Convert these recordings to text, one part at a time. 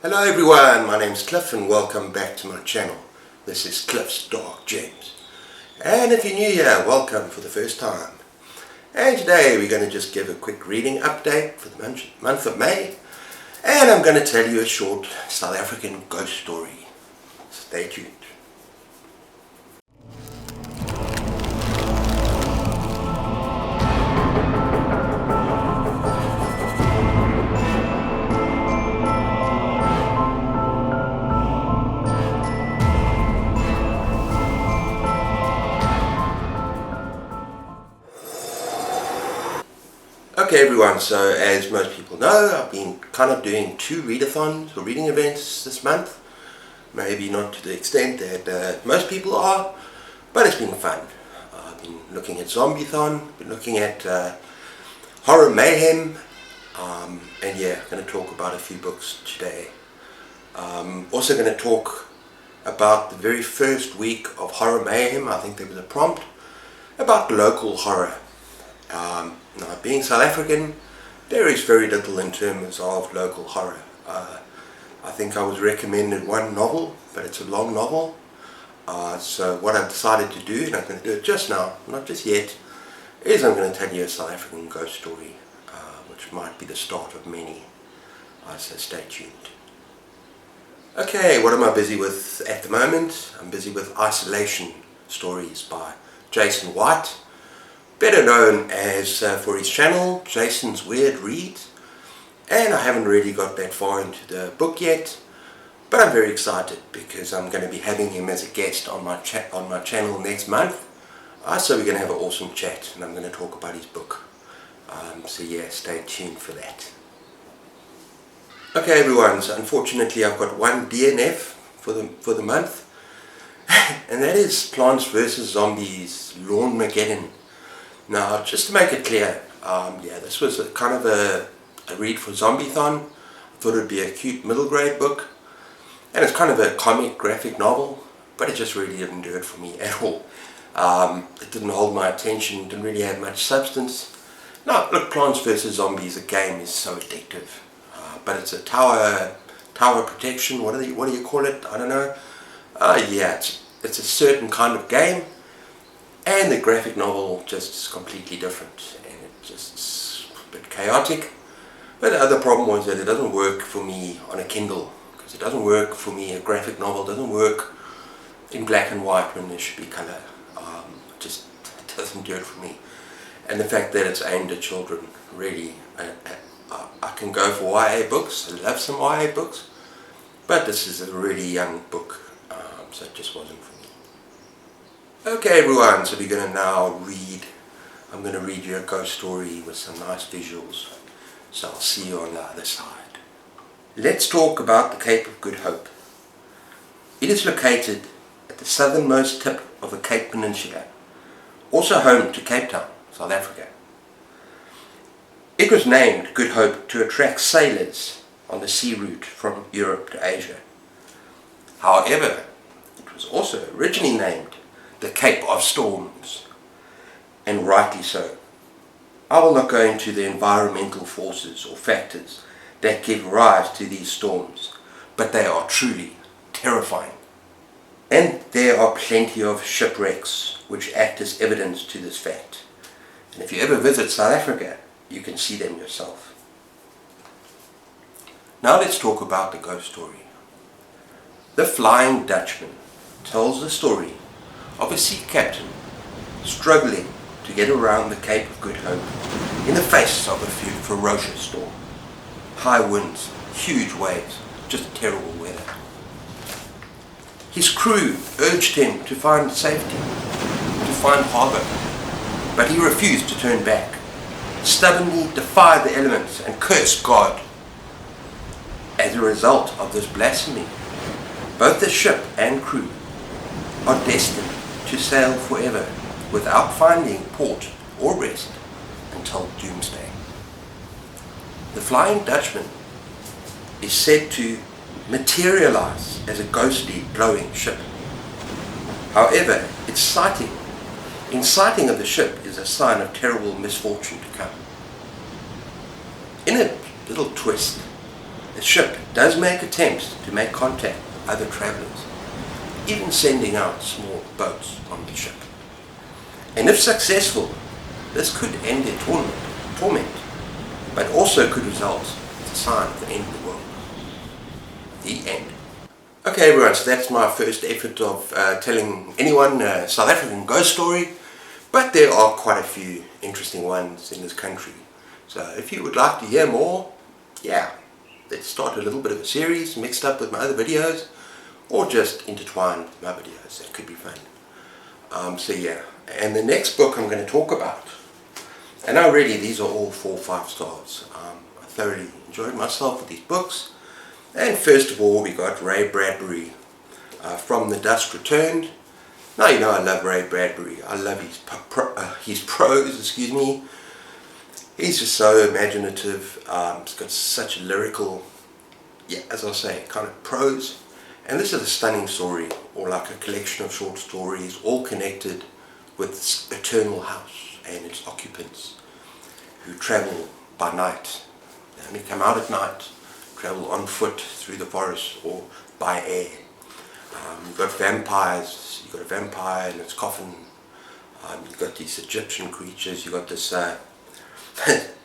Hello everyone, my name's Cliff and welcome back to my channel. This is Cliff's Dark Gems. And if you're new here, welcome for the first time. And today we're going to just give a quick reading update for the month of May. And I'm going to tell you a short South African ghost story. Stay tuned. Okay everyone, so as most people know, I've been kind of doing two readathons or reading events this month. Maybe not to the extent that most people are, but it's been fun. I've been looking at Zombiethon, been looking at Horror Mayhem, and yeah, I'm going to talk about a few books today. Also going to talk about the very first week of Horror Mayhem. I think there was a prompt about local horror. Now, being South African, there is very little in terms of local horror. I think I was recommended one novel, but it's a long novel. So what I've decided to do, and I'm going to do it just now, not just yet, is I'm going to tell you a South African ghost story, which might be the start of many. So stay tuned. Okay, what am I busy with at the moment? I'm busy with Isolation Stories by Jason White. Better known as, for his channel, Jason's Weird Reads. And I haven't really got that far into the book yet, but I'm very excited because I'm going to be having him as a guest on my channel next month. So we're going to have an awesome chat and I'm going to talk about his book. So yeah, stay tuned for that. Okay everyone, so unfortunately I've got one DNF for the month, and that is Plants vs. Zombies Lawnmageddon. Now, just to make it clear, yeah, this was kind of a read for Zombiethon. I thought it would be a cute middle grade book, and it's kind of a comic graphic novel, but it just really didn't do it for me at all. It didn't hold my attention, didn't really have much substance. Now, look, Plants vs. Zombies, the game is so addictive, but it's a tower protection, what do you call it, I don't know. Yeah, it's a certain kind of game. And the graphic novel just is completely different, and it's just a bit chaotic. But the other problem was that it doesn't work for me on a Kindle, because it doesn't work for me, a graphic novel doesn't work in black and white when there should be colour. Just doesn't do it for me. And the fact that it's aimed at children, really, I can go for YA books, I love some YA books, but this is a really young book, so it just wasn't for me. Okay everyone, so we're going to now I'm going to read you a ghost story with some nice visuals, so I'll see you on the other side. Let's talk about the Cape of Good Hope. It is located at the southernmost tip of the Cape Peninsula, also home to Cape Town, South Africa. It was named Good Hope to attract sailors on the sea route from Europe to Asia. However, it was also originally named the Cape of Storms, and rightly so. I will not go into the environmental forces or factors that give rise to these storms, but they are truly terrifying. And there are plenty of shipwrecks which act as evidence to this fact. And if you ever visit South Africa, you can see them yourself. Now let's talk about the ghost story. The Flying Dutchman tells the story of a sea captain struggling to get around the Cape of Good Hope in the face of a ferocious storm. High winds, huge waves, just terrible weather. His crew urged him to find safety, to find harbour, but he refused to turn back, stubbornly defied the elements and cursed God. As a result of this blasphemy, both the ship and crew are destined to sail forever without finding port or rest until doomsday. The Flying Dutchman is said to materialize as a ghostly glowing ship. However, its sighting of the ship is a sign of terrible misfortune to come. In a little twist, The ship does make attempts to make contact with other travellers, even sending out small boats on the ship. And if successful, this could end their torment, but also could result in a sign of the end of the world. The end. Okay everyone, so that's my first effort of telling anyone a South African ghost story, but there are quite a few interesting ones in this country. So if you would like to hear more, yeah, let's start a little bit of a series mixed up with my other videos, or just intertwined with my videos. That could be fun. So yeah, and the next book I'm going to talk about, and already these are all 4 or 5 stars. I thoroughly enjoyed myself with these books. And first of all we got Ray Bradbury, From the Dusk Returned. Now you know I love Ray Bradbury. I love his prose, excuse me. He's just so imaginative. He's got such a lyrical, yeah, as I say, kind of prose. And this is a stunning story, or like a collection of short stories, all connected with this eternal house and its occupants who travel by night. They only come out at night, travel on foot through the forest or by air. You've got vampires, you've got a vampire in its coffin, you've got these Egyptian creatures, you've got this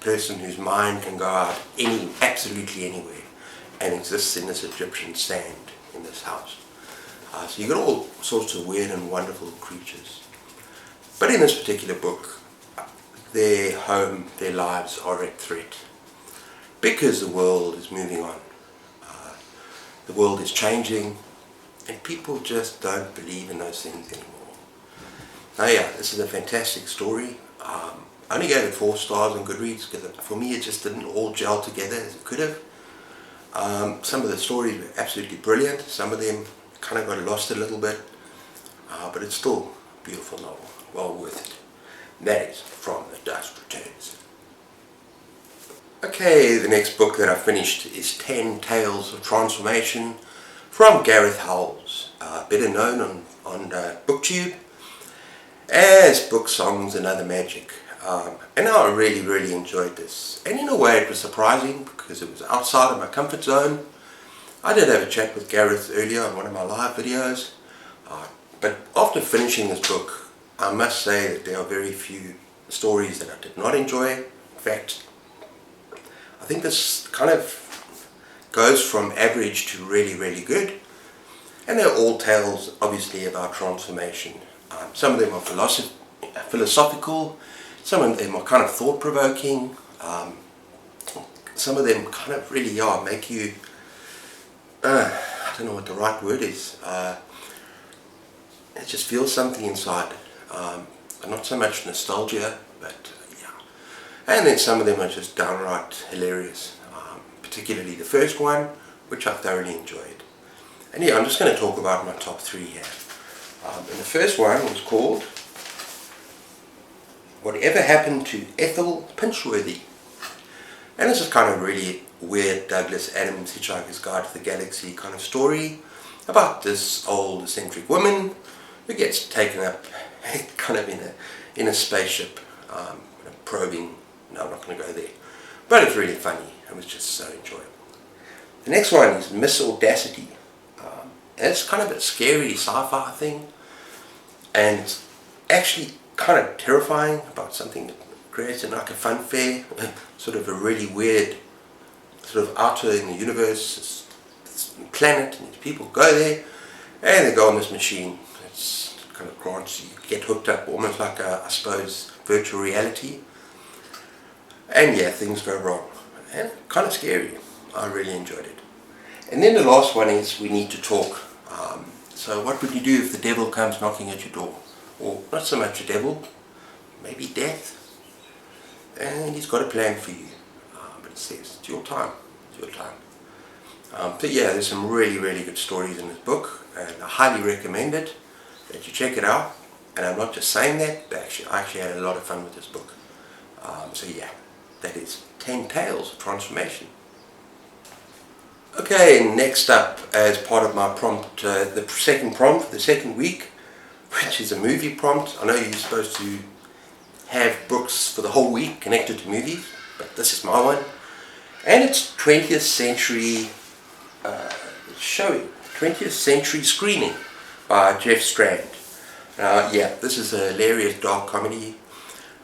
person whose mind can go out absolutely anywhere and exists in this Egyptian sand in this house. So you've got all sorts of weird and wonderful creatures. But in this particular book, their home, their lives are at threat. Because the world is moving on. The world is changing, and people just don't believe in those things anymore. Now yeah, this is a fantastic story. I only gave it 4 stars on Goodreads because for me it just didn't all gel together as it could have. Some of the stories were absolutely brilliant. Some of them kind of got lost a little bit. But it's still a beautiful novel. Well worth it. And that is From the Dusk Returns. Okay, the next book that I finished is 10 Tales of Transformation from Gareth Howells, better known on Booktube as Book Songs and Other Magic. And I really enjoyed this. And in a way it was surprising because it was outside of my comfort zone. I did have a chat with Gareth earlier on one of my live videos. But after finishing this book, I must say that there are very few stories that I did not enjoy. In fact, I think this kind of goes from average to really good. And they're all tales, obviously, about transformation. Some of them are philosophical, some of them are kind of thought-provoking, some of them kind of really make you, I don't know what the right word is, it just feels something inside. Not so much nostalgia, but yeah. And then some of them are just downright hilarious, particularly the first one, which I thoroughly enjoyed. And yeah, I'm just going to talk about my top 3 here. And the first one was called Whatever Happened to Ethel Pinchworthy. And this is kind of really weird Douglas Adams Hitchhiker's Guide to the Galaxy kind of story about this old eccentric woman who gets taken up kind of in a spaceship, probing. No, I'm not going to go there. But it's really funny. It was just so enjoyable. The next one is Miss Audacity. It's kind of a scary sci-fi thing. And it's actually kind of terrifying about something that creates like a fun fair. Sort of a really weird, sort of outer in the universe, this planet, and these people go there. And they go on this machine. It's kind of grants, you get hooked up almost like I suppose, virtual reality. And yeah, things go wrong. And kind of scary. I really enjoyed it. And then the last one is We Need to Talk. So what would you do if the devil comes knocking at your door? Or not so much a devil, maybe death. And he's got a plan for you. But he says, it's your time. It's your time. But yeah, there's some really good stories in this book. And I highly recommend it, that you check it out. And I'm not just saying that, but I actually had a lot of fun with this book. So yeah, that is 10 Tales of Transformation. Okay, next up, as part of my prompt, the second week, which is a movie prompt. I know you're supposed to have books for the whole week connected to movies, but this is my one. and it's 20th century showing, 20th century screening by Jeff Strand. Yeah, this is a hilarious dark comedy.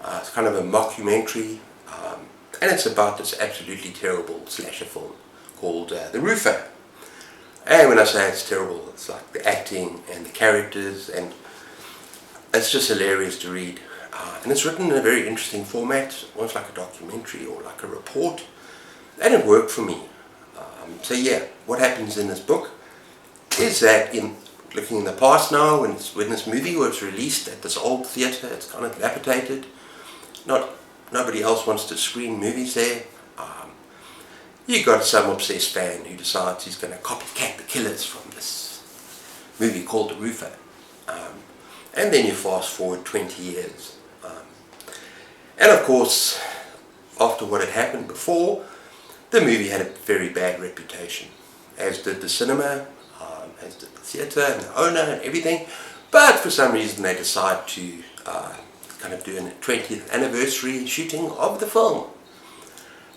It's kind of a mockumentary, and it's about this absolutely terrible slasher film called The Roofer. And when I say it's terrible, it's like the acting and the characters, and it's just hilarious to read. And it's written in a very interesting format, almost like a documentary or like a report, and it worked for me. So yeah, what happens in this book is that, in looking in the past now, when this movie was released at this old theatre, it's kind of dilapidated. Nobody else wants to screen movies there. You got some obsessed fan who decides he's going to copycat the killers from this movie called The Roofer. And then you fast forward 20 years. And of course, after what had happened before, the movie had a very bad reputation, as did the cinema, as did the theatre and the owner and everything. But for some reason they decide to kind of do a 20th anniversary shooting of the film.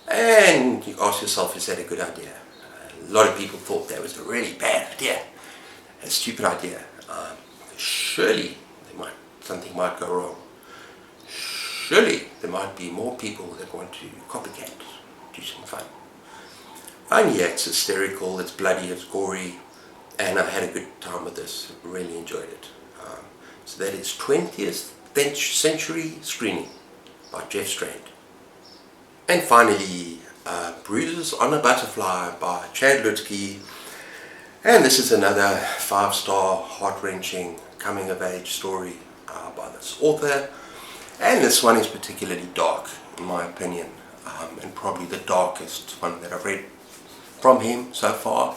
And you ask yourself, is that a good idea? A lot of people thought that was a really bad idea, a stupid idea. Surely something might go wrong. Surely there might be more people that want to copycat, do some fun. And yeah, it's hysterical, it's bloody, it's gory, and I had a good time with this, really enjoyed it. So that is 20th century screening by Jeff Strand. And finally, Bruises on a Butterfly by Chad Lutzke. And this is another 5-star, heart-wrenching, coming-of-age story by this author. And this one is particularly dark, in my opinion, and probably the darkest one that I've read from him so far.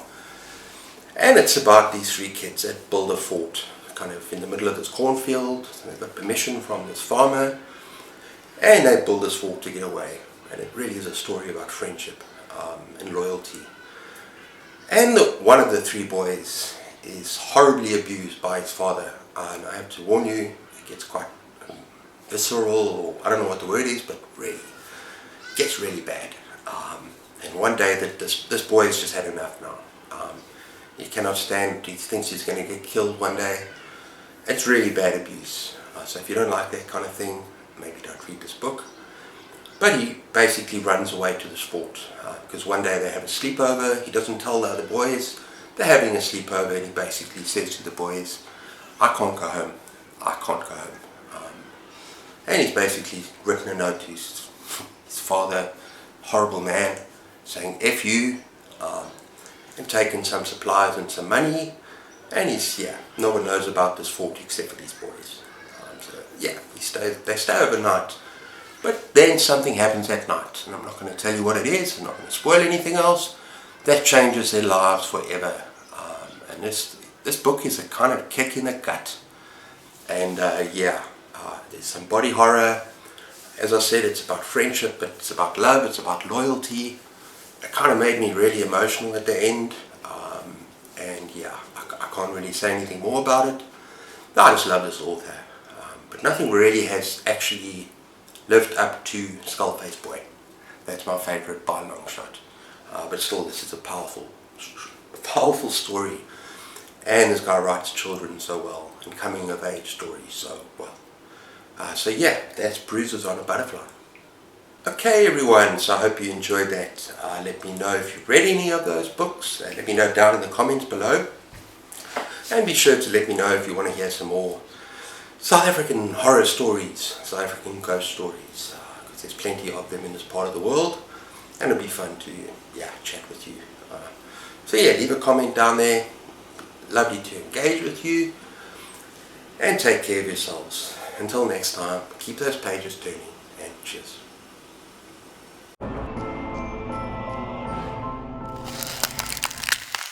And it's about these 3 kids that build a fort, kind of in the middle of this cornfield. They've got permission from this farmer, and they build this fort to get away. And it really is a story about friendship and loyalty. And one of the 3 boys is horribly abused by his father. And I have to warn you, it gets quite visceral, or I don't know what the word is, but really, it gets really bad. And one day that this boy has just had enough now. He cannot stand, he thinks he's going to get killed one day. It's really bad abuse. So if you don't like that kind of thing, maybe don't read this book. But he basically runs away to this fort, because one day they have a sleepover. He doesn't tell the other boys they're having a sleepover, and he basically says to the boys, I can't go home, I can't go home. And he's basically written a note to his father, horrible man, saying F you, and taken some supplies and some money, and no one knows about this fort except for these boys. So yeah, they stay overnight. But then something happens at night, and I'm not going to tell you what it is, I'm not going to spoil anything else, that changes their lives forever. And this book is a kind of kick in the gut. And there's some body horror. As I said, it's about friendship, but it's about love, it's about loyalty. It kind of made me really emotional at the end. I can't really say anything more about it. No, I just love this author. But nothing really has actually lived up to Skullface Boy. That's my favourite by a long shot. But still, this is a powerful story. And this guy writes children so well, and coming of age stories so well. So yeah, that's Bruises on a Butterfly. Okay everyone, so I hope you enjoyed that. Let me know if you've read any of those books. Let me know down in the comments below. And be sure to let me know if you want to hear some more South African horror stories, South African ghost stories, because there's plenty of them in this part of the world, and it'll be fun to chat with you. So yeah, leave a comment down there. Lovely to engage with you, and take care of yourselves. Until next time, keep those pages turning, and cheers.